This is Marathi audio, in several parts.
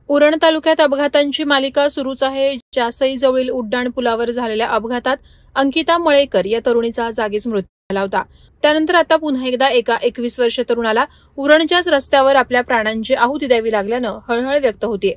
उरण तालुक्यात अपघातांची मालिका सुरूच आहे. जासई जवळील उड्डाण पुलावर झालेल्या अपघातात अंकिता मळेकर या तरुणीचा जागीच मृत्यू झाला होता. त्यानंतर आता पुन्हा एकदा एका 21 वर्षीय तरुणाला उरणच्याच रस्त्यावर आपल्या प्राणांची आहुती द्यावी लागल्यानं हळहळ व्यक्त होतीये.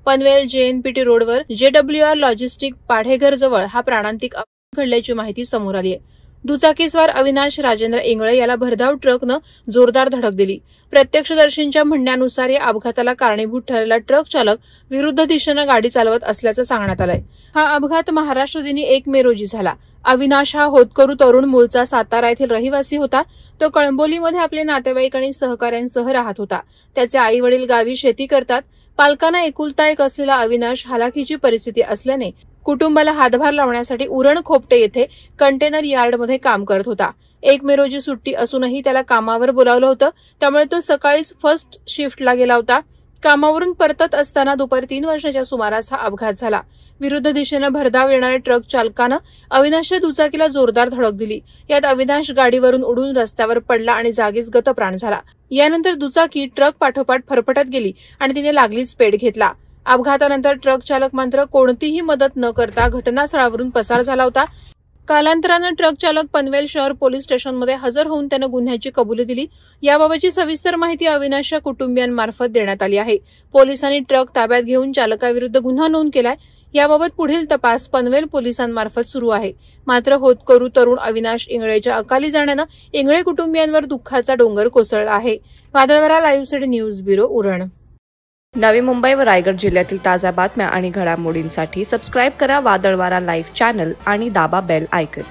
पनवेल JNPT रोडवर JWR लॉजिस्टिक पाढेघर जवळ हा प्राणांतिक अपघात घडल्याची माहिती समोर आली आहे. दुचाकीस्वार अविनाश राजेंद्र इंगळे याला भरधाव ट्रकनं जोरदार धडक दिली. प्रत्यक्षदर्शींच्या म्हणण्यानुसार या अपघाताला कारणीभूत ठरलेला ट्रक चालक विरुद्ध दिशेनं गाडी चालवत असल्याचं सांगण्यात आलंय. हा अपघात महाराष्ट्र दिनी 1 मे रोजी झाला. अविनाश हा होतकरू तरुण मूळचा सातारा येथील रहिवासी होता. तो कळंबोलीमध्ये आपले नातेवाईक आणि सहकाऱ्यांसह राहत होता. त्याचे आई वडील गावी शेती करतात. पालकांना एकुलता एक असलेला अविनाश हालाकीची परिस्थिती असल्याने कुटुंबाला हातभार लावण्यासाठी उरण खोपटे येथे कंटेनर यार्डमध्ये काम करत होता. 1 मे रोजी सुट्टी असूनही त्याला कामावर बोलावलं होतं. त्यामुळे तो सकाळीच फर्स्ट शिफ्टला गेला होता. कामावरून परतत असताना दुपारी 3 वाजण्याच्या सुमारास हा अपघात झाला. विरुद्ध दिशेनं भरधाव येणाऱ्या ट्रक चालकानं अविनाशच्या दुचाकीला जोरदार धडक दिली. यात अविनाश गाडीवरून उडून रस्त्यावर पडला आणि जागीच गतप्राण झाला. यानंतर दुचाकी ट्रक पाठोपाठ फरफटत गेली आणि तिने लागलीच पेट घेतला. अपघातानंतर ट्रक चालक मात्र कोणतीही मदत न करता घटनास्थळावरून पसार झाला होता. कालांतरानं ट्रक चालक पनवेल शहर पोलीस स्टेशनमध्ये हजर होऊन त्यानं गुन्ह्याची कबुली दिली. याबाबतची सविस्तर माहिती अविनाशच्या कुटुंबियांमार्फत देण्यात आली आहे. पोलिसांनी ट्रक ताब्यात घेऊन चालकाविरुद्ध गुन्हा नोंद केलाय. याबाबत पुढील तपास पनवेल पोलिसांमार्फत सुरू आहे. मात्र होतकरू तरुण अविनाश इंगळेच्या अकाली जाण्यानं इंगळे कुटुंबियांवर दुःखाचा डोंगर कोसळला आहे. वादळवारा live city news bureau Uran. Navi Mumbai व रायगड जिल्ह्यातील ताज्या बातम्या आणि घडामोडींसाठी सबस्क्राईब करा वादळवारा लाईव्ह चॅनल आणि दाबा बेल आयकॉन.